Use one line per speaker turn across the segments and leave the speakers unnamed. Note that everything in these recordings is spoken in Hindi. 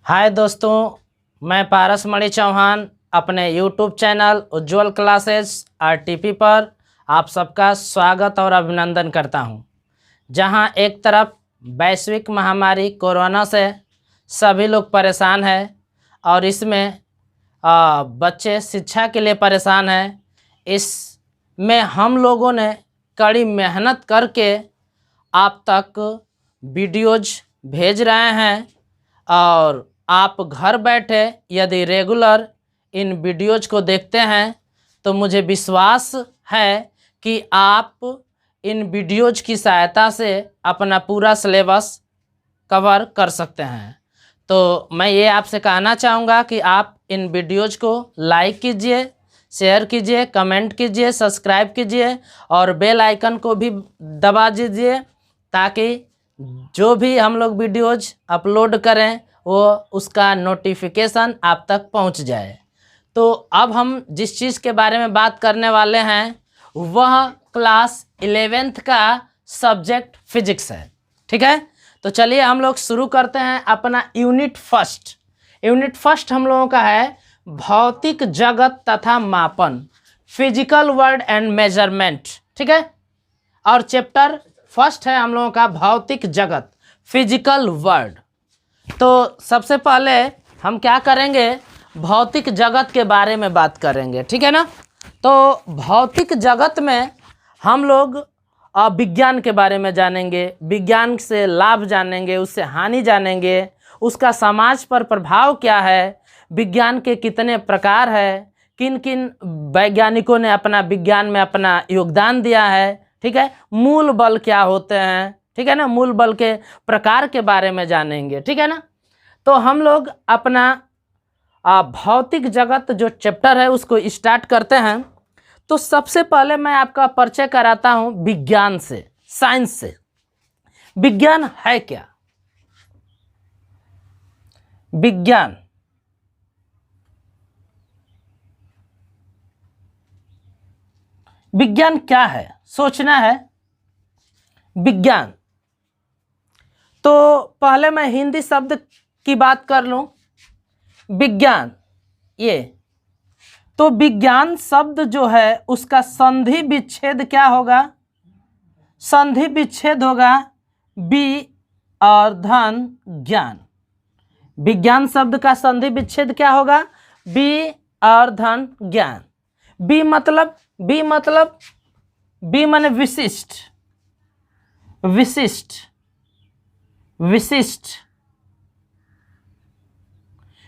हाय दोस्तों, मैं पारस मणि चौहान अपने YouTube चैनल उज्ज्वल क्लासेस RTP पर आप सबका स्वागत और अभिनंदन करता हूं। जहां एक तरफ वैश्विक महामारी कोरोना से सभी लोग परेशान हैं और इसमें बच्चे शिक्षा के लिए परेशान हैं। इसमें हम लोगों ने कड़ी मेहनत करके आप तक वीडियोज भेज रहे हैं और आप घर बैठे यदि रेगुलर इन वीडियोज को देखते हैं तो मुझे विश्वास है कि आप इन वीडियोज की सहायता से अपना पूरा सिलेबस कवर कर सकते हैं। तो मैं ये आपसे कहना चाहूँगा कि आप इन वीडियोज को लाइक कीजिए, शेयर कीजिए, कमेंट कीजिए, सब्सक्राइब कीजिए और बेल आइकन को भी दबा दीजिए ताकि जो भी हम लोग वीडियोज अपलोड करें वो उसका नोटिफिकेशन आप तक पहुंच जाए। तो अब हम जिस चीज़ के बारे में बात करने वाले हैं वह क्लास 11th का सब्जेक्ट फिजिक्स है। ठीक है, तो चलिए हम लोग शुरू करते हैं अपना यूनिट फर्स्ट। यूनिट फर्स्ट हम लोगों का है भौतिक जगत तथा मापन, फिजिकल वर्ल्ड एंड मेजरमेंट। ठीक है, और चैप्टर फर्स्ट है हम लोगों का भौतिक जगत, फिजिकल वर्ल्ड। तो सबसे पहले हम क्या करेंगे, भौतिक जगत के बारे में बात करेंगे। ठीक है ना। तो भौतिक जगत में हम लोग विज्ञान के बारे में जानेंगे, विज्ञान से लाभ जानेंगे, उससे हानि जानेंगे, उसका समाज पर प्रभाव क्या है, विज्ञान के कितने प्रकार है, किन किन वैज्ञानिकों ने अपना विज्ञान में अपना योगदान दिया है। ठीक है, मूल बल क्या होते हैं, ठीक है ना, मूल बल के प्रकार के बारे में जानेंगे। ठीक है ना। तो हम लोग अपना भौतिक जगत जो चैप्टर है उसको स्टार्ट करते हैं। तो सबसे पहले मैं आपका परिचय कराता हूं विज्ञान से, साइंस से। विज्ञान है क्या? विज्ञान विज्ञान क्या है, सोचना है। विज्ञान तो पहले मैं हिंदी शब्द की बात कर लूं। विज्ञान, ये तो विज्ञान शब्द जो है उसका संधि विच्छेद क्या होगा? संधि विच्छेद होगा बी और धन ज्ञान। विज्ञान शब्द का संधि विच्छेद क्या होगा? बी और धन ज्ञान। बी माने विशिष्ट, विशिष्ट, विशिष्ट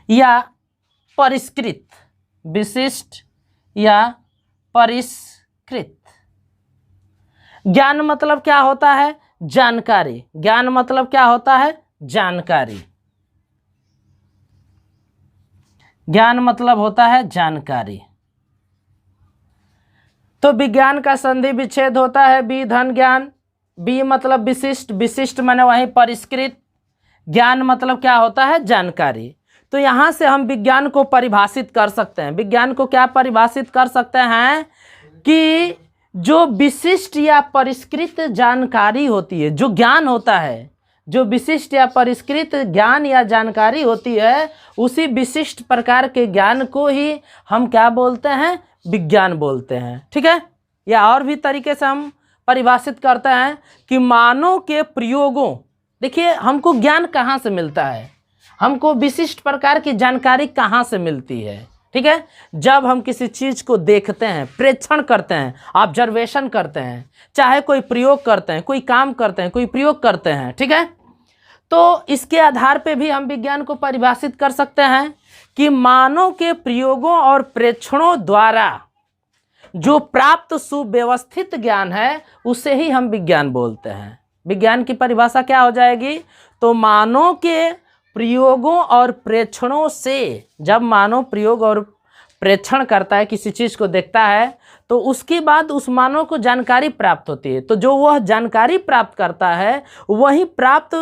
या परिष्कृत, विशिष्ट या परिष्कृत। ज्ञान मतलब क्या होता है? जानकारी। ज्ञान मतलब क्या होता है? जानकारी। ज्ञान मतलब होता है जानकारी। तो विज्ञान का संधि विच्छेद होता है बी धन ज्ञान। बी मतलब विशिष्ट, विशिष्ट माने वहीं परिष्कृत, ज्ञान मतलब क्या होता है? जानकारी। तो यहाँ से हम विज्ञान को परिभाषित कर सकते हैं। विज्ञान को क्या परिभाषित कर सकते हैं कि जो विशिष्ट या परिष्कृत जानकारी होती है, जो ज्ञान होता है, जो विशिष्ट या परिष्कृत ज्ञान या जानकारी होती है, उसी विशिष्ट प्रकार के ज्ञान को ही हम क्या बोलते हैं? विज्ञान बोलते हैं। ठीक है, या और भी तरीके से हम परिभाषित करते हैं कि मानव के प्रयोगों, देखिए हमको ज्ञान कहाँ से मिलता है, हमको विशिष्ट प्रकार की जानकारी कहाँ से मिलती है। ठीक है, जब हम किसी चीज़ को देखते हैं, प्रेक्षण करते हैं, ऑब्जर्वेशन करते हैं, चाहे कोई प्रयोग करते हैं, कोई काम करते हैं, कोई प्रयोग करते हैं। ठीक है, तो इसके आधार पे भी हम विज्ञान को परिभाषित कर सकते हैं कि मानव के प्रयोगों और प्रेक्षणों द्वारा जो प्राप्त सुव्यवस्थित ज्ञान है उसे ही हम विज्ञान बोलते हैं। विज्ञान की परिभाषा क्या हो जाएगी? तो मानव के प्रयोगों और प्रेक्षणों से, जब मानव प्रयोग और प्रेक्षण करता है, किसी चीज़ को देखता है, तो उसके बाद उस मानव को जानकारी प्राप्त होती है। तो जो वह जानकारी प्राप्त करता है वही प्राप्त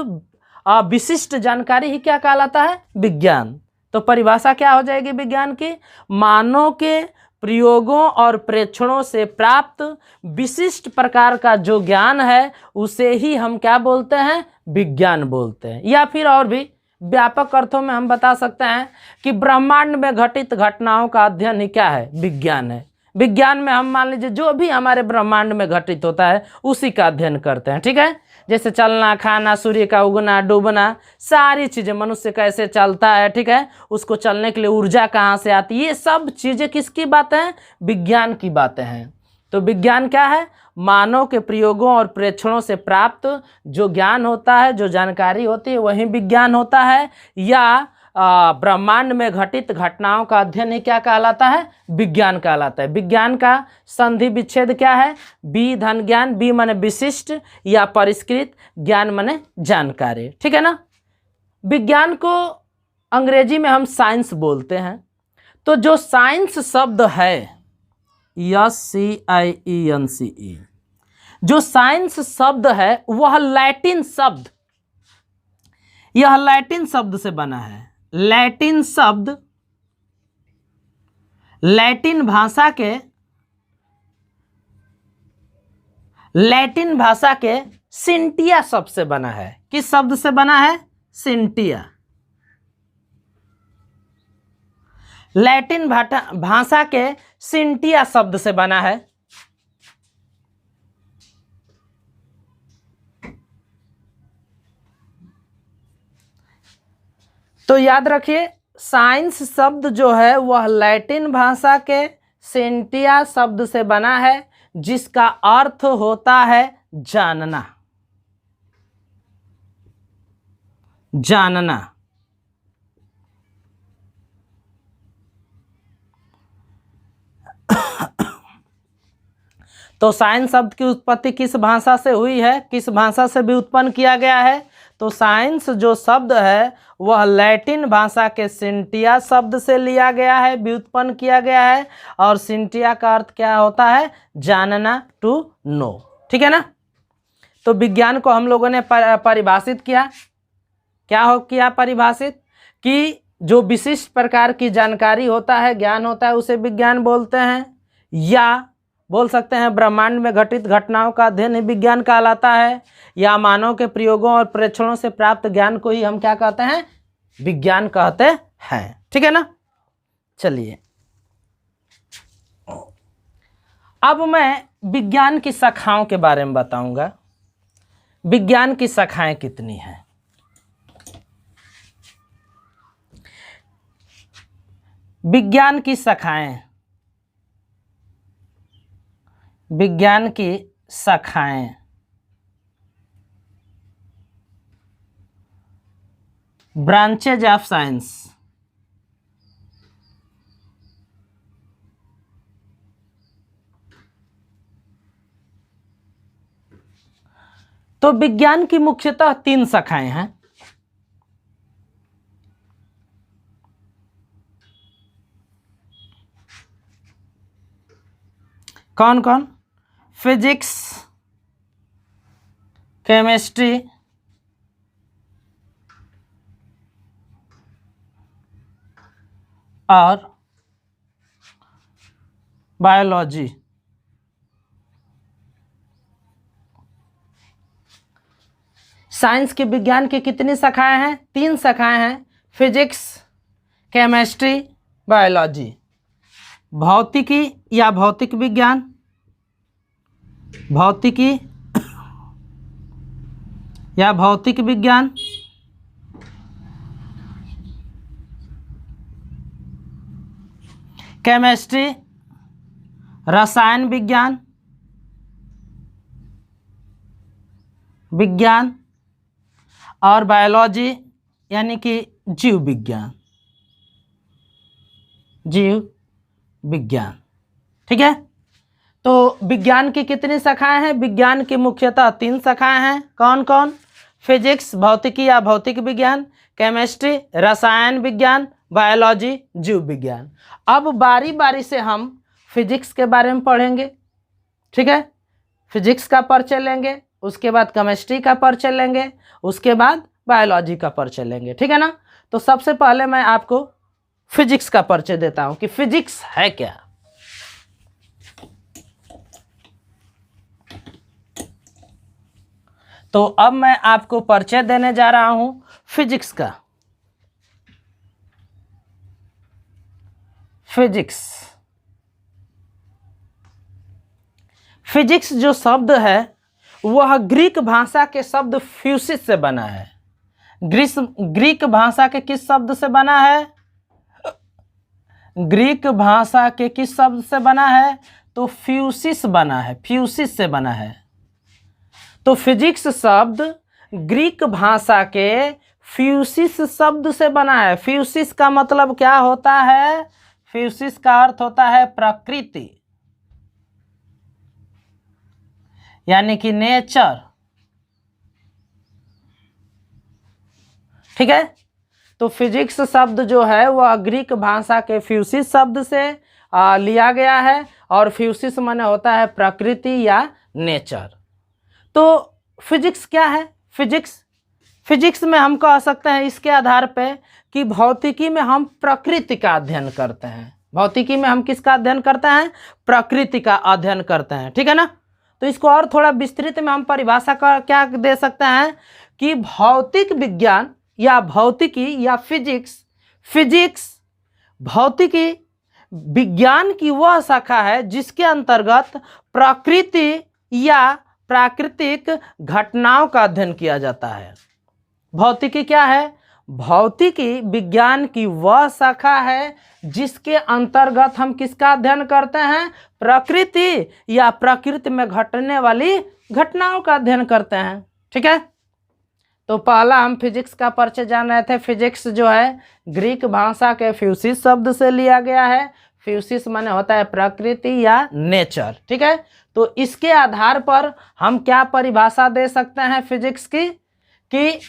विशिष्ट जानकारी ही क्या कहलाता है? विज्ञान। तो परिभाषा क्या हो जाएगी विज्ञान की? मानव के प्रयोगों और प्रेक्षणों से प्राप्त विशिष्ट प्रकार का जो ज्ञान है उसे ही हम क्या बोलते हैं? विज्ञान बोलते हैं। या फिर और भी व्यापक अर्थों में हम बता सकते हैं कि ब्रह्मांड में घटित घटनाओं का अध्ययन ही क्या है, विज्ञान है। विज्ञान में हम मान लीजिए जो भी हमारे ब्रह्मांड में घटित होता है उसी का अध्ययन करते हैं, ठीक है। जैसे चलना, खाना, सूर्य का उगना, डूबना, सारी चीज़ें, मनुष्य कैसे चलता है, ठीक है, उसको चलने के लिए ऊर्जा कहाँ से आती है, ये सब चीज़ें किसकी बातें हैं, विज्ञान की बातें हैं। तो विज्ञान क्या है, मानव के प्रयोगों और प्रेक्षणों से प्राप्त जो ज्ञान होता है, जो जानकारी होती है, वही विज्ञान होता है। या ब्रह्मांड में घटित घटनाओं का अध्ययन ही क्या कहलाता है, विज्ञान कहलाता है। विज्ञान का संधि विच्छेद क्या है, बी धन ज्ञान, बी माने विशिष्ट या परिष्कृत, ज्ञान माने जानकारी, ठीक है ना। विज्ञान को अंग्रेजी में हम साइंस बोलते हैं। तो जो साइंस शब्द है, SCIENCE, जो साइंस शब्द है वह लैटिन शब्द, यह लैटिन शब्द से बना है। लैटिन शब्द लैटिन भाषा के सिंटिया शब्द से बना है। किस शब्द से बना है, सिंटिया। लैटिन भाषा के सिंटिया शब्द से बना है। तो याद रखिए, साइंस शब्द जो है वह लैटिन भाषा के सिंटिया शब्द से बना है, जिसका अर्थ होता है जानना, जानना। तो साइंस शब्द की उत्पत्ति किस भाषा से हुई है, किस भाषा से भी उत्पन्न किया गया है, तो साइंस जो शब्द है वह लैटिन भाषा के सिंटिया शब्द से लिया गया है, व्युत्पन्न किया गया है। और सिंटिया का अर्थ क्या होता है, जानना, टू नो, ठीक है ना। तो विज्ञान को हम लोगों ने परिभाषित किया, क्या हो किया परिभाषित, कि जो विशिष्ट प्रकार की जानकारी होता है, ज्ञान होता है, उसे विज्ञान बोलते हैं। या बोल सकते हैं ब्रह्मांड में घटित घटनाओं का अध्ययन ही विज्ञान कहलाता है। या मानव के प्रयोगों और प्रेक्षणों से प्राप्त ज्ञान को ही हम क्या कहते हैं, विज्ञान कहते हैं, ठीक है ना। चलिए, अब मैं विज्ञान की शाखाओं के बारे में बताऊंगा। विज्ञान की शाखाएं कितनी हैं। विज्ञान की शाखाएं, विज्ञान की शाखाएं ब्रांचेज ऑफ साइंस, तो विज्ञान की मुख्यतः 3 शाखाएं हैं। कौन कौन, फिजिक्स, केमिस्ट्री, और बायोलॉजी। साइंस के विज्ञान की कितनी शाखाएं हैं, 3 शाखाएं हैं, फिजिक्स, केमिस्ट्री, बायोलॉजी। भौतिकी या भौतिक विज्ञान, भौतिकी या भौतिक विज्ञान, केमिस्ट्री, रसायन विज्ञान, और बायोलॉजी यानी कि जीव विज्ञान, जीव विज्ञान, ठीक है। तो विज्ञान की कितनी शाखाएं हैं, विज्ञान की मुख्यतः 3 शाखाएं हैं। कौन कौन, फिजिक्स भौतिकी या भौतिक विज्ञान, केमिस्ट्री रसायन विज्ञान, बायोलॉजी जीव विज्ञान। अब बारी बारी से हम फिजिक्स के बारे में पढ़ेंगे, ठीक है। फिजिक्स का परिचय लेंगे, उसके बाद केमिस्ट्री का परिचय लेंगे, उसके बाद बायोलॉजी का परिचय लेंगे, ठीक है ना। तो सबसे पहले मैं आपको फिजिक्स का परिचय देता हूं कि फिजिक्स है क्या। तो अब मैं आपको परिचय देने जा रहा हूं फिजिक्स का। फिजिक्स। फिजिक्स जो शब्द है वह ग्रीक भाषा के शब्द फ्यूसिस से बना है। ग्रीक भाषा के किस शब्द से बना है? ग्रीक भाषा के किस शब्द से बना है? तो फ्यूसिस बना है, फ्यूसिस से बना है। तो फिजिक्स शब्द ग्रीक भाषा के फ्यूसिस शब्द से बना है। फ्यूसिस का मतलब क्या होता है? फ्यूसिस का अर्थ होता है प्रकृति, यानी कि नेचर। ठीक है, तो फिजिक्स शब्द जो है वह ग्रीक भाषा के फ्यूसिस शब्द से लिया गया है, और फ्यूसिस माने होता है प्रकृति या नेचर। तो फिजिक्स क्या है? फिजिक्स में हम कह सकते हैं इसके आधार पे कि भौतिकी में हम प्रकृति का अध्ययन करते हैं। भौतिकी में हम किसका अध्ययन करते हैं? प्रकृति का अध्ययन करते हैं। ठीक है ना? तो इसको और थोड़ा विस्तृत में हम परिभाषा का क्या दे सकते हैं कि भौतिक विज्ञान या भौतिकी या फिजिक्स भौतिकी विज्ञान की वह शाखा है जिसके अंतर्गत प्रकृति या प्राकृतिक घटनाओं का अध्ययन किया जाता है। भौतिकी क्या है? भौतिकी विज्ञान की वह शाखा है जिसके अंतर्गत हम किसका अध्ययन करते हैं? प्रकृति या प्रकृति में घटने वाली घटनाओं का अध्ययन करते हैं। ठीक है, तो पहला हम फिजिक्स का परिचय जान रहे थे। फिजिक्स जो है ग्रीक भाषा के फ्यूसिस शब्द से लिया गया है। फ्यूसिस माने होता है प्रकृति या नेचर। ठीक है, तो इसके आधार पर हम क्या परिभाषा दे सकते हैं फिजिक्स की कि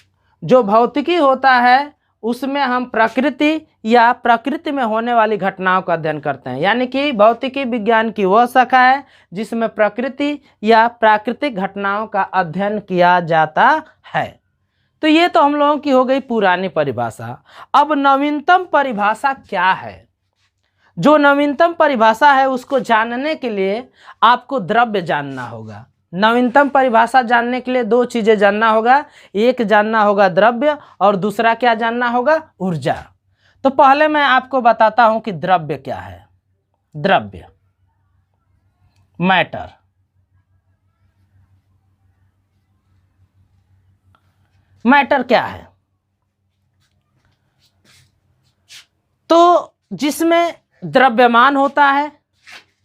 जो भौतिकी होता है उसमें हम प्रकृति या प्रकृति में होने वाली घटनाओं का अध्ययन करते हैं। यानी कि भौतिकी विज्ञान की वह शाखा है जिसमें प्रकृति या प्राकृतिक घटनाओं का अध्ययन किया जाता है। तो ये तो हम लोगों की हो गई पुरानी परिभाषा। अब नवीनतम परिभाषा क्या है? जो नवीनतम परिभाषा है उसको जानने के लिए आपको द्रव्य जानना होगा। नवीनतम परिभाषा जानने के लिए दो चीजें जानना होगा। एक जानना होगा द्रव्य और दूसरा क्या जानना होगा? ऊर्जा। तो पहले मैं आपको बताता हूं कि द्रव्य क्या है। द्रव्य, मैटर। मैटर क्या है? तो जिसमें द्रव्यमान होता है,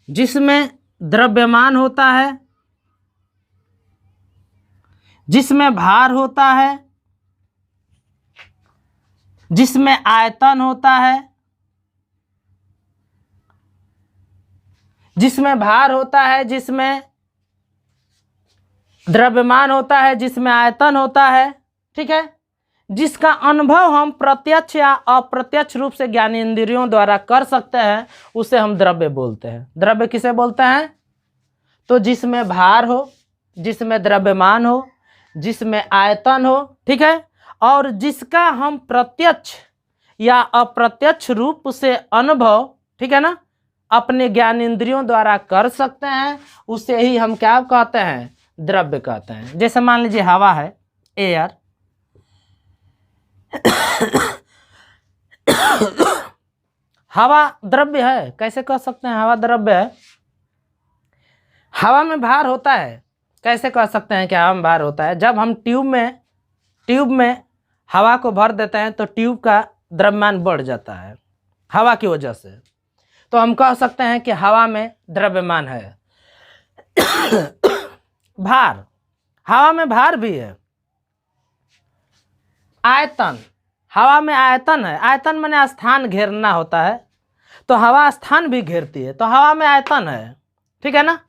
जिसमें द्रव्यमान होता है, जिसमें भार होता है, जिसमें आयतन होता है, जिसमें भार होता है, जिसमें द्रव्यमान होता है, जिसमें आयतन होता है। ठीक है, जिसका अनुभव हम प्रत्यक्ष या अप्रत्यक्ष रूप से ज्ञानेंद्रियों द्वारा कर सकते हैं उसे हम द्रव्य बोलते हैं। द्रव्य किसे बोलते हैं? तो जिसमें भार हो, जिसमें द्रव्यमान हो, जिसमें आयतन हो। ठीक है, और जिसका हम प्रत्यक्ष या अप्रत्यक्ष रूप से अनुभव, ठीक है ना, अपने ज्ञानेंद्रियों द्वारा कर सकते हैं उसे ही हम क्या कहते हैं? द्रव्य कहते हैं। जैसे मान लीजिए हवा है, एयर। हवा द्रव्य है। कैसे कह सकते हैं हवा द्रव्य है? हवा में भार होता है। कैसे कह सकते हैं कि हवा में भार होता है? जब हम ट्यूब में हवा को भर देते हैं तो ट्यूब का द्रव्यमान बढ़ जाता है हवा की वजह से। तो हम कह सकते हैं कि हवा में द्रव्यमान है। भार, हवा में भार भी है। आयतन, हवा में आयतन है। आयतन माने स्थान घेरना होता है, तो हवा स्थान भी घेरती है, तो हवा में आयतन है। ठीक है ना?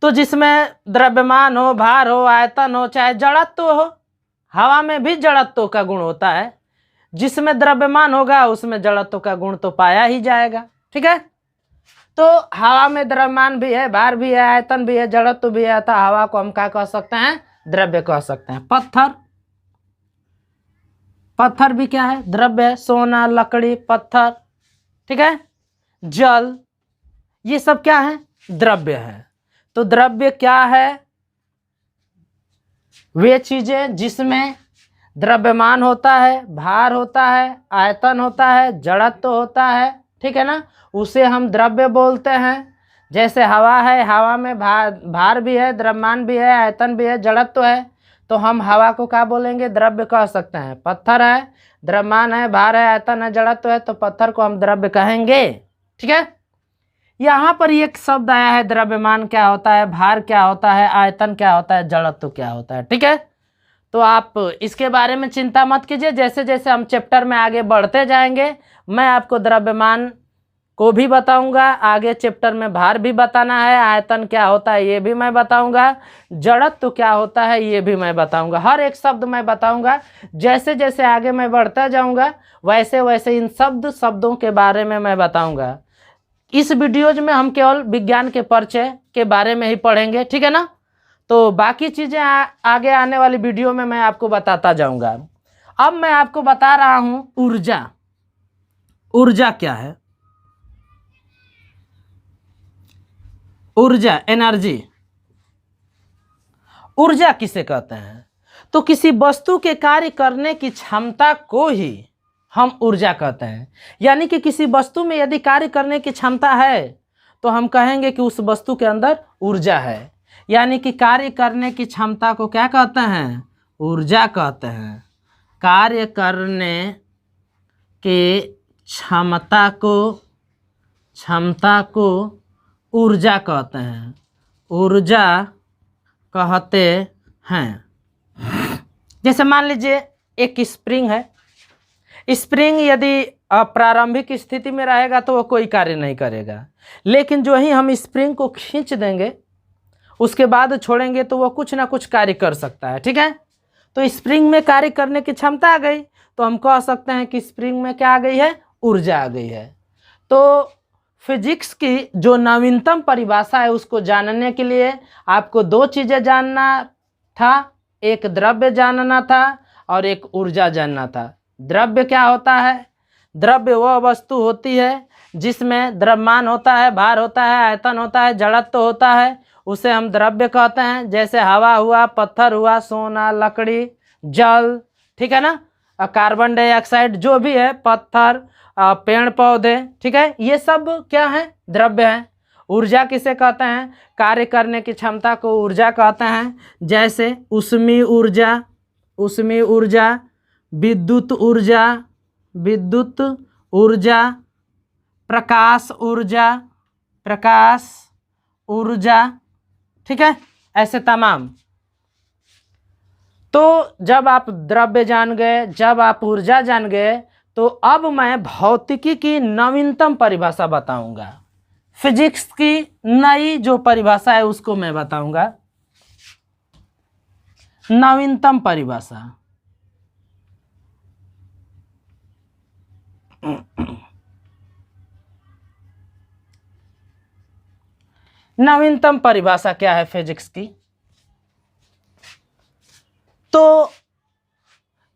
तो जिसमें द्रव्यमान हो, भार हो, आयतन हो, चाहे जड़त्व हो, हवा में भी जड़त्व का गुण होता है। जिसमें द्रव्यमान होगा उसमें जड़त्व का गुण तो पाया ही जाएगा। ठीक है, तो हवा में द्रव्यमान भी है, भार भी है, आयतन भी है, जड़त्व भी है, तो हवा को हम क्या कह सकते हैं? द्रव्य कह सकते हैं। पत्थर, पत्थर भी क्या है? द्रव्य है। सोना, लकड़ी, पत्थर। ठीक है, जल, ये सब क्या है? द्रव्य है। तो द्रव्य क्या है? वे चीजें जिसमें द्रव्यमान होता है, भार होता है, आयतन होता है, जड़त्व होता है, ठीक है ना, उसे हम द्रव्य बोलते हैं। जैसे हवा है, हवा में भार भी है, द्रव्यमान भी है, आयतन भी है, जड़त्व है, तो हम हवा को क्या बोलेंगे, द्रव्य कह सकते हैं। पत्थर है, द्रव्यमान है, भार है, आयतन है, जड़त्व है, तो पत्थर को हम द्रव्य कहेंगे। ठीक है, यहाँ पर एक शब्द आया है, द्रव्यमान क्या होता है, भार क्या होता है, आयतन क्या होता है, जड़त्व क्या होता है। ठीक है, तो आप इसके बारे में चिंता मत कीजिए। जैसे जैसे हम चैप्टर में आगे बढ़ते जाएंगे, मैं आपको द्रव्यमान को भी बताऊंगा, आगे चैप्टर में भार भी बताना है, आयतन क्या होता है ये भी मैं बताऊंगा, जड़त्व क्या होता है ये भी मैं बताऊंगा, हर एक शब्द मैं बताऊंगा। जैसे जैसे आगे मैं बढ़ता जाऊंगा वैसे वैसे इन शब्दों के बारे में मैं बताऊंगा। इस वीडियोज में हम केवल विज्ञान के परिचय के बारे में ही पढ़ेंगे। ठीक है ना, तो बाकी चीज़ें आगे आने वाली वीडियो में मैं आपको बताता जाऊंगा। अब मैं आपको बता रहा हूं ऊर्जा। ऊर्जा क्या है? ऊर्जा, एनर्जी। ऊर्जा किसे कहते हैं? तो किसी वस्तु के कार्य करने की क्षमता को ही हम ऊर्जा कहते हैं। यानी कि किसी वस्तु में यदि कार्य करने की क्षमता है तो हम कहेंगे कि उस वस्तु के अंदर ऊर्जा है। यानी कि कार्य करने की क्षमता को क्या कहते हैं? ऊर्जा कहते हैं। कार्य करने की क्षमता को ऊर्जा कहते हैं। ऊर्जा कहते हैं। जैसे मान लीजिए एक स्प्रिंग है। स्प्रिंग यदि प्रारंभिक स्थिति में रहेगा तो वो कोई कार्य नहीं करेगा, लेकिन जो ही हम स्प्रिंग को खींच देंगे उसके बाद छोड़ेंगे तो वो कुछ ना कुछ कार्य कर सकता है। ठीक है, तो स्प्रिंग में कार्य करने की क्षमता आ गई तो हम कह सकते हैं कि स्प्रिंग में क्या आ गई है? ऊर्जा आ गई है। तो फिजिक्स की जो नवीनतम परिभाषा है उसको जानने के लिए आपको दो चीज़ें जानना था, एक द्रव्य जानना था और एक ऊर्जा जानना था। द्रव्य क्या होता है? द्रव्य वह वस्तु होती है जिसमें द्रव्यमान होता है, भार होता है, आयतन होता है, जड़त्व होता है, उसे हम द्रव्य कहते हैं। जैसे हवा हुआ, पत्थर हुआ, सोना, लकड़ी, जल, ठीक है ना, कार्बन डाइऑक्साइड जो भी है, पत्थर, पेड़ पौधे, ठीक है, ये सब क्या है? द्रव्य है। ऊर्जा किसे कहते हैं? कार्य करने की क्षमता को ऊर्जा कहते हैं। जैसे ऊष्मीय ऊर्जा, विद्युत ऊर्जा, प्रकाश ऊर्जा, ठीक है, ऐसे तमाम। तो जब आप द्रव्य जान गए, जब आप ऊर्जा जान गए, तो अब मैं भौतिकी की नवीनतम परिभाषा बताऊंगा। फिजिक्स की नई जो परिभाषा है उसको मैं बताऊंगा। नवीनतम परिभाषा, नवीनतम परिभाषा क्या है फिजिक्स की? तो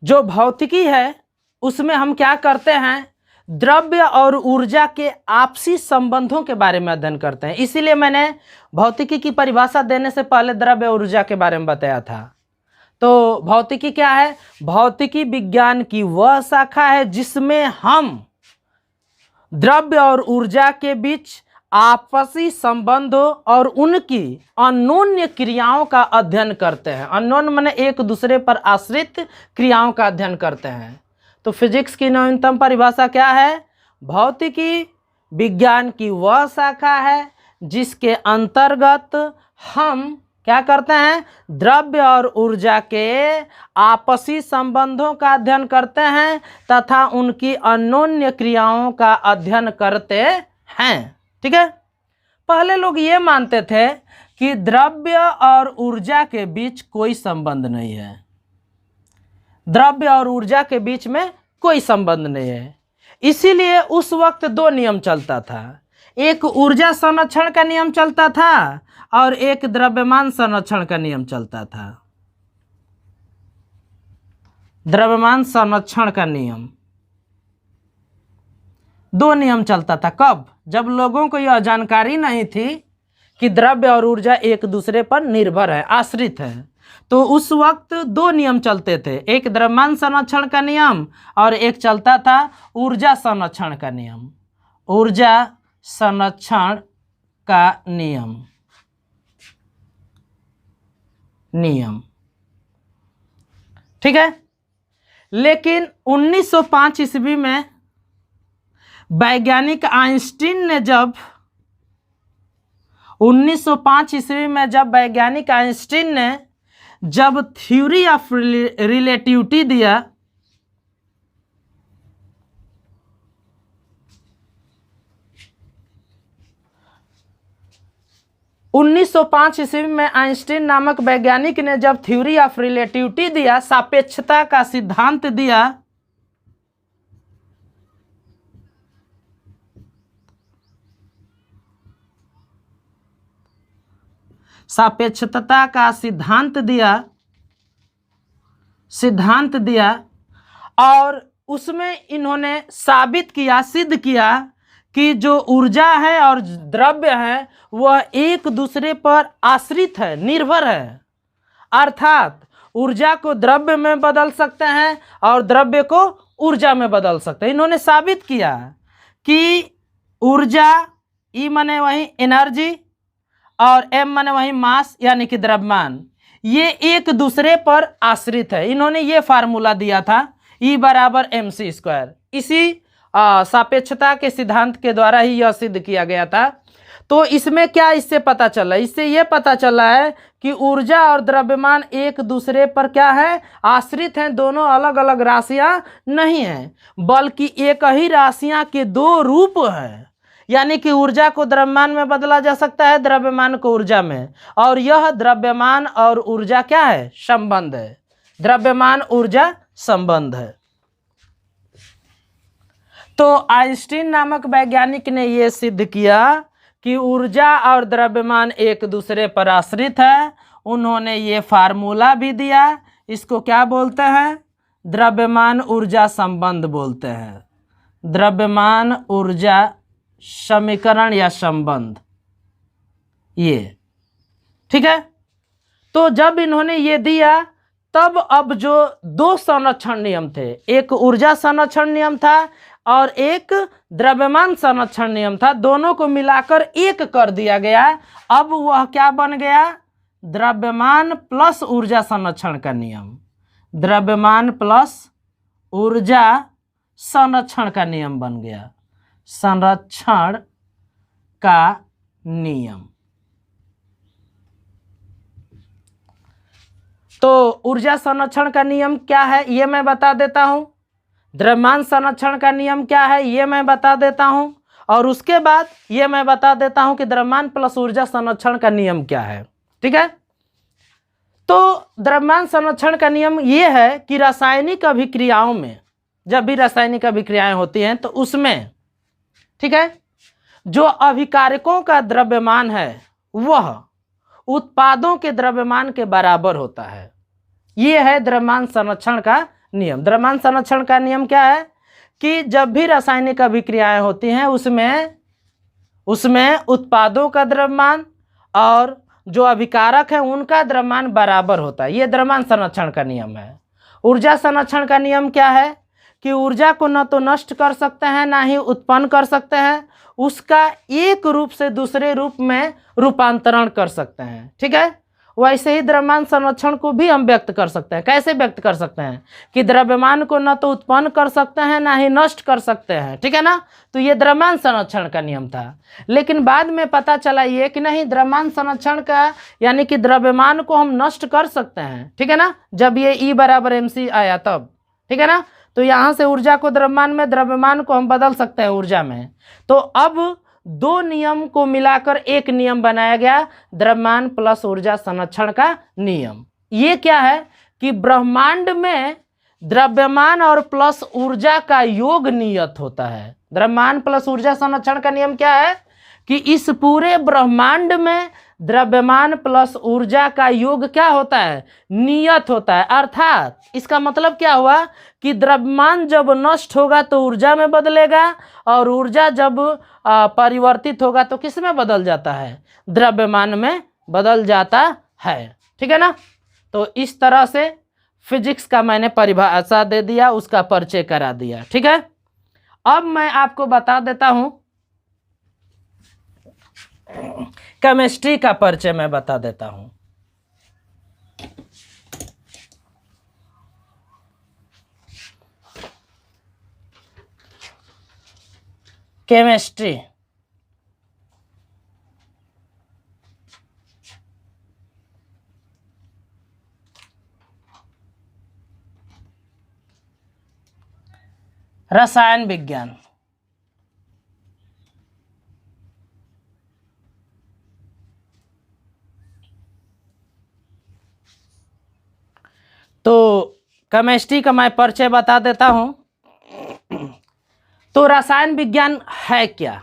जो भौतिकी है उसमें हम क्या करते हैं? द्रव्य और ऊर्जा के आपसी संबंधों के बारे में अध्ययन करते हैं। इसीलिए मैंने भौतिकी की परिभाषा देने से पहले द्रव्य और ऊर्जा के बारे में बताया था। तो भौतिकी क्या है? भौतिकी विज्ञान की वह शाखा है जिसमें हम द्रव्य और ऊर्जा के बीच आपसी संबंधों और उनकी अन्योन्य क्रियाओं का अध्ययन करते हैं। अन्योन्य माने एक दूसरे पर आश्रित क्रियाओं का अध्ययन करते हैं। तो फिजिक्स की नवीनतम परिभाषा क्या है? भौतिकी विज्ञान की वह शाखा है जिसके अंतर्गत हम क्या करते हैं? द्रव्य और ऊर्जा के आपसी संबंधों का अध्ययन करते हैं तथा उनकी अन्योन्य क्रियाओं का अध्ययन करते हैं। ठीक है, पहले लोग ये मानते थे कि द्रव्य और ऊर्जा के बीच कोई संबंध नहीं है। द्रव्य और ऊर्जा के बीच में कोई संबंध नहीं है। इसीलिए उस वक्त दो नियम चलता था। एक ऊर्जा संरक्षण का नियम चलता था और एक द्रव्यमान संरक्षण का नियम चलता था। द्रव्यमान संरक्षण का नियम, दो नियम चलता था। कब? जब लोगों को यह जानकारी नहीं थी कि द्रव्य और ऊर्जा एक दूसरे पर निर्भर है, आश्रित है, तो उस वक्त दो नियम चलते थे। एक द्रव्यमान संरक्षण का नियम और एक चलता था ऊर्जा संरक्षण का नियम। ऊर्जा संरक्षण का नियम। ठीक है। लेकिन 1905 ईस्वी में वैज्ञानिक आइंस्टीन ने जब 1905 ईस्वी में जब वैज्ञानिक आइंस्टीन ने जब थ्योरी ऑफ रिलेटिविटी दिया, उन्नीस सौ पाँच ईस्वी में आइंस्टीन नामक वैज्ञानिक ने जब थ्योरी ऑफ रिलेटिविटी दिया, सापेक्षता का सिद्धांत दिया, सापेक्षता का सिद्धांत दिया और उसमें इन्होंने साबित किया, सिद्ध किया कि जो ऊर्जा है और द्रव्य है वह एक दूसरे पर आश्रित है, निर्भर है। अर्थात ऊर्जा को द्रव्य में बदल सकते हैं और द्रव्य को ऊर्जा में बदल सकते हैं। इन्होंने साबित किया कि ऊर्जा ई माने वही एनर्जी और एम माने वही मास यानी कि द्रव्यमान, ये एक दूसरे पर आश्रित है। इन्होंने ये फार्मूला दिया था E बराबर mc²। इसी सापेक्षता के सिद्धांत के द्वारा ही यह सिद्ध किया गया था। तो इसमें क्या इससे पता चला? इससे यह पता चला है कि ऊर्जा और द्रव्यमान एक दूसरे पर क्या है? आश्रित हैं। दोनों अलग अलग राशियां नहीं हैं, बल्कि एक ही राशियां के दो रूप हैं। यानी कि ऊर्जा को द्रव्यमान में बदला जा सकता है, द्रव्यमान को ऊर्जा में, और यह द्रव्यमान और ऊर्जा क्या है? संबंध है। द्रव्यमान ऊर्जा संबंध है। तो आइंस्टीन नामक वैज्ञानिक ने यह सिद्ध किया कि ऊर्जा और द्रव्यमान एक दूसरे पर आश्रित है। उन्होंने ये फार्मूला भी दिया। इसको क्या बोलते हैं? द्रव्यमान ऊर्जा संबंध बोलते हैं। द्रव्यमान ऊर्जा समीकरण या संबंध, ये ठीक है। तो जब इन्होंने ये दिया तब अब जो दो संरक्षण नियम थे, एक ऊर्जा संरक्षण नियम था और एक द्रव्यमान संरक्षण नियम था, दोनों को मिलाकर एक कर दिया गया। अब वह क्या बन गया? द्रव्यमान प्लस ऊर्जा संरक्षण का नियम। द्रव्यमान प्लस ऊर्जा संरक्षण का नियम बन गया। संरक्षण का नियम। तो ऊर्जा संरक्षण का नियम क्या है ये मैं बता देता हूं। द्रव्यमान संरक्षण का नियम क्या है ये मैं बता देता हूं, और उसके बाद ये मैं बता देता हूं कि द्रव्यमान प्लस ऊर्जा संरक्षण का नियम क्या है। ठीक है। तो द्रव्यमान संरक्षण का नियम ये है कि रासायनिक अभिक्रियाओं में, जब भी रासायनिक अभिक्रियाएं होती हैं तो उसमें, ठीक है, जो अभिकारकों का द्रव्यमान है वह उत्पादों के द्रव्यमान के बराबर होता है। यह है द्रव्यमान संरक्षण का नियम। द्रव्यमान संरक्षण का नियम क्या है कि जब भी रासायनिक अभिक्रियाएं होती हैं उसमें उत्पादों का द्रव्यमान और जो अभिकारक है उनका द्रव्यमान बराबर होता है। यह द्रव्यमान संरक्षण का नियम है। ऊर्जा संरक्षण का नियम क्या है कि ऊर्जा को न तो नष्ट कर सकते हैं ना ही उत्पन्न कर सकते हैं, उसका एक रूप से दूसरे रूप में रूपांतरण कर सकते हैं। ठीक है। वैसे ही द्रव्यमान संरक्षण को भी हम व्यक्त कर सकते हैं। कैसे व्यक्त कर सकते हैं कि द्रव्यमान को न तो उत्पन्न कर सकते हैं ना ही नष्ट कर सकते हैं। ठीक है ना। तो ये द्रव्यमान संरक्षण का नियम था। लेकिन बाद में पता चला ये कि नहीं, द्रव्यमान संरक्षण का यानी कि द्रव्यमान को हम नष्ट कर सकते हैं। ठीक है ना। जब ये E बराबर mc आया तब, ठीक है ना। तो यहाँ से ऊर्जा को द्रव्यमान में, द्रव्यमान को हम बदल सकते हैं ऊर्जा में। तो अब दो नियम को मिलाकर एक नियम बनाया गया, द्रव्यमान प्लस ऊर्जा संरक्षण का नियम। ये क्या है कि ब्रह्मांड में द्रव्यमान और प्लस ऊर्जा का योग नियत होता है। द्रव्यमान प्लस ऊर्जा संरक्षण का नियम क्या है कि इस पूरे ब्रह्मांड में द्रव्यमान प्लस ऊर्जा का योग क्या होता है? नियत होता है। अर्थात इसका मतलब क्या हुआ कि द्रव्यमान जब नष्ट होगा तो ऊर्जा में बदलेगा, और ऊर्जा जब परिवर्तित होगा तो किस में बदल जाता है? द्रव्यमान में बदल जाता है। ठीक है ना। तो इस तरह से फिजिक्स का मैंने परिभाषा दे दिया, उसका परिचय करा दिया। ठीक है। अब मैं आपको बता देता हूं केमिस्ट्री का परिचय मैं बता देता हूं। केमिस्ट्री रसायन विज्ञान। तो केमिस्ट्री का मैं परिचय बता देता हूं। तो रसायन विज्ञान है क्या?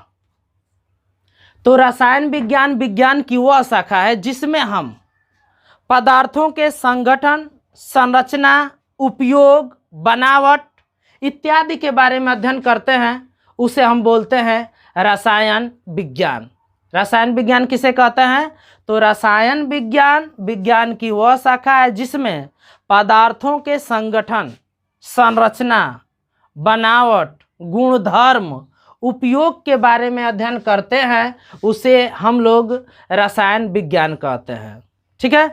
तो रसायन विज्ञान विज्ञान की वह शाखा है जिसमें हम पदार्थों के संगठन, संरचना, उपयोग, बनावट इत्यादि के बारे में अध्ययन करते हैं। उसे हम बोलते हैं रसायन विज्ञान। रसायन विज्ञान किसे कहते हैं? तो रसायन विज्ञान विज्ञान की वह शाखा है जिसमें पदार्थों के संगठन, संरचना, बनावट, गुणधर्म, उपयोग के बारे में अध्ययन करते हैं। उसे हम लोग रसायन विज्ञान कहते हैं। ठीक है।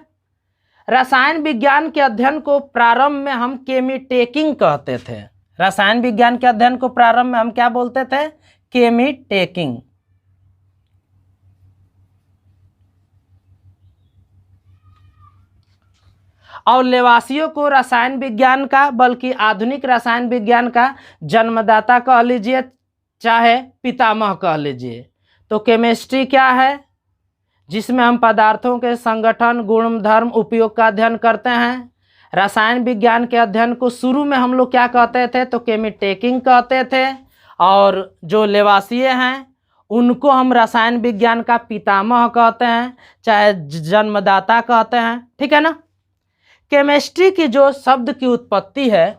रसायन विज्ञान के अध्ययन को प्रारंभ में हम केमिटेकिंग कहते थे। रसायन विज्ञान के अध्ययन को प्रारंभ में हम क्या बोलते थे? केमिटेकिंग। और लेवासियों को रसायन विज्ञान का, बल्कि आधुनिक रसायन विज्ञान का जन्मदाता कह लीजिए, चाहे पितामह कह लीजिए। तो केमिस्ट्री क्या है? जिसमें हम पदार्थों के संगठन, गुण, धर्म, उपयोग का अध्ययन करते हैं। रसायन विज्ञान के अध्ययन को शुरू में हम लोग क्या कहते थे? तो केमिटेकिंग कहते थे। और जो लेवासीय हैं उनको हम रसायन विज्ञान का पितामह कहते हैं, चाहे जन्मदाता कहते हैं। ठीक है ना। केमिस्ट्री की जो शब्द की उत्पत्ति है,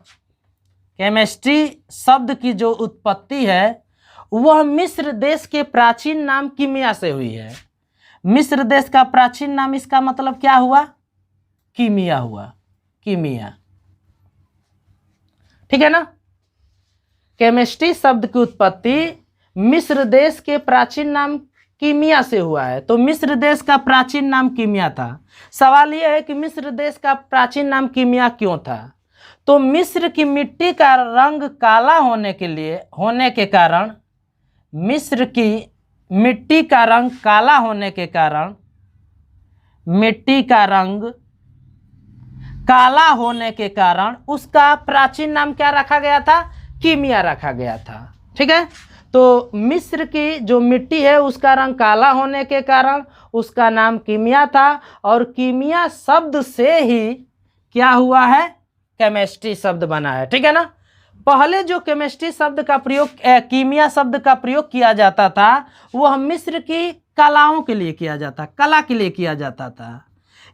केमिस्ट्री शब्द की जो उत्पत्ति है वह मिस्र देश के प्राचीन नाम कीमिया से हुई है। मिस्र देश का प्राचीन नाम, इसका मतलब क्या हुआ? कीमिया हुआ। कीमिया। ठीक है ना। केमिस्ट्री शब्द की उत्पत्ति मिस्र देश के प्राचीन नाम कीमिया से हुआ है। तो मिस्र देश का प्राचीन नाम कीमिया था। सवाल यह है कि मिस्र देश का प्राचीन नाम कीमिया क्यों था? तो मिस्र की मिट्टी का रंग काला होने के कारण, मिस्र की मिट्टी का रंग काला होने के कारण, मिट्टी का रंग काला होने के कारण उसका प्राचीन नाम क्या रखा गया था? कीमिया रखा गया था। ठीक है। तो मिस्र की जो मिट्टी है उसका रंग काला होने के कारण उसका नाम कीमिया था। और कीमिया शब्द से ही क्या हुआ है? केमिस्ट्री शब्द बना है। ठीक है ना। पहले जो केमिस्ट्री शब्द का प्रयोग, कीमिया शब्द का प्रयोग किया जाता था वह मिस्र की कलाओं के लिए किया जाता, कला के लिए किया जाता था।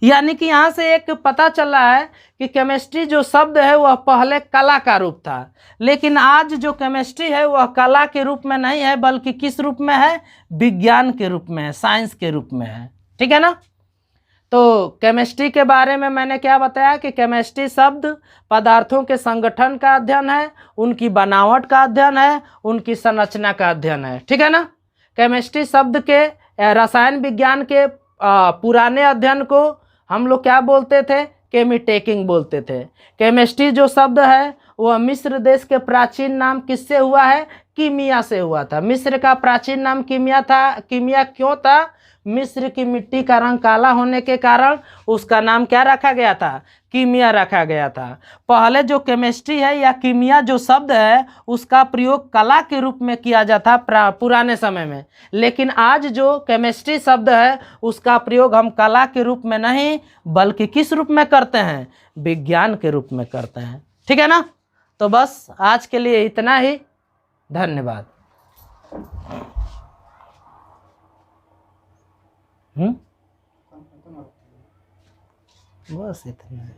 यानी कि यहाँ से एक पता चल रहा है कि केमिस्ट्री जो शब्द है वह पहले कला का रूप था, लेकिन आज जो केमिस्ट्री है वह कला के रूप में नहीं है, बल्कि किस रूप में है? विज्ञान के रूप में है, साइंस के रूप में है। ठीक है ना। तो केमिस्ट्री के बारे में मैंने क्या बताया कि केमिस्ट्री शब्द पदार्थों के संगठन का अध्ययन है, उनकी बनावट का अध्ययन है, उनकी संरचना का अध्ययन है। ठीक है ना। केमिस्ट्री शब्द के रसायन विज्ञान के पुराने अध्ययन को हम लोग क्या बोलते थे? केमिटेकिंग बोलते थे। केमिस्ट्री जो शब्द है वह मिस्र देश के प्राचीन नाम किससे हुआ है? कीमिया से हुआ था। मिस्र का प्राचीन नाम कीमिया था। कीमिया क्यों था? मिस्र की मिट्टी का रंग काला होने के कारण उसका नाम क्या रखा गया था? कीमिया रखा गया था। पहले जो केमिस्ट्री है या कीमिया जो शब्द है उसका प्रयोग कला के रूप में किया जाता पुराने समय में, लेकिन आज जो केमिस्ट्री शब्द है उसका प्रयोग हम कला के रूप में नहीं बल्कि किस रूप में करते हैं? विज्ञान के रूप में करते हैं। ठीक है ना। तो बस आज के लिए इतना ही। धन्यवाद। बस इतना ही।